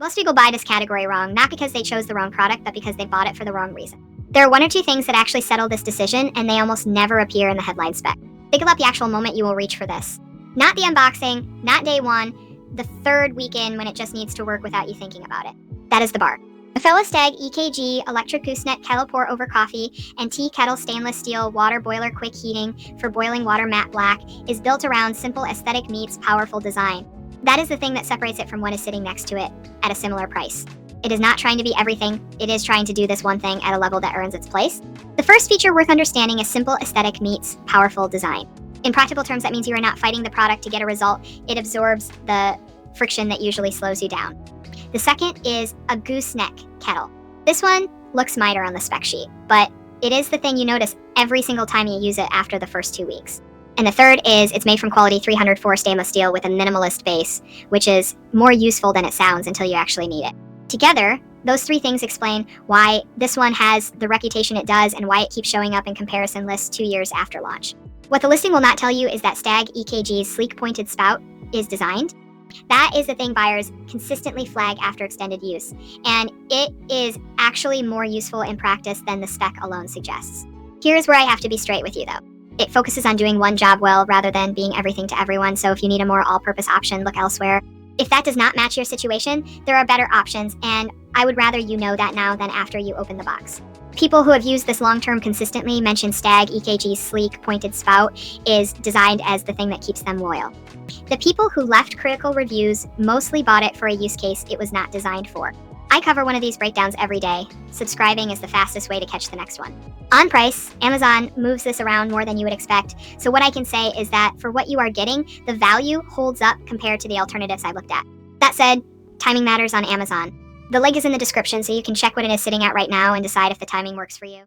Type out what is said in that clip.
Most people buy this category wrong, not because they chose the wrong product, but because they bought it for the wrong reason. There are one or two things that actually settle this decision, and they almost never appear in the headline spec. Think about the actual moment you will reach for this. Not the unboxing, not day one, the third week in when it just needs to work without you thinking about it. That is the bar. The fellow STAGG EKG Electric Gooseneck Kettle Pour Over Coffee and Tea Kettle Stainless Steel Water Boiler Quick Heating for Boiling Water Matte Black is built around simple aesthetic meets powerful design. That is the thing that separates it from what is sitting next to it at a similar price. It is not trying to be everything, it is trying to do this one thing at a level that earns its place. The first feature worth understanding is simple aesthetic meets powerful design. In practical terms, that means you are not fighting the product to get a result, it absorbs the friction that usually slows you down. The second is a gooseneck kettle. This one looks minor on the spec sheet, but it is the thing you notice every single time you use it after the first 2 weeks. And the third is it's made from quality 304 stainless steel with a minimalist base, which is more useful than it sounds until you actually need it. Together, those three things explain why this one has the reputation it does and why it keeps showing up in comparison lists 2 years after launch. What the listing will not tell you is that STAGG EKG's sleek pointed spout is designed. That is the thing buyers consistently flag after extended use, and it is actually more useful in practice than the spec alone suggests. Here's where I have to be straight with you though. It focuses on doing one job well rather than being everything to everyone, so if you need a more all-purpose option, look elsewhere. If that does not match your situation, there are better options, and I would rather you know that now than after you open the box. People who have used this long-term consistently mention STAGG EKG's sleek pointed spout is designed as the thing that keeps them loyal. The people who left critical reviews mostly bought it for a use case it was not designed for. I cover one of these breakdowns every day. Subscribing is the fastest way to catch the next one. On price, Amazon moves this around more than you would expect, so what I can say is that for what you are getting, the value holds up compared to the alternatives I looked at. That said, timing matters on Amazon. The link is in the description so you can check what it is sitting at right now and decide if the timing works for you.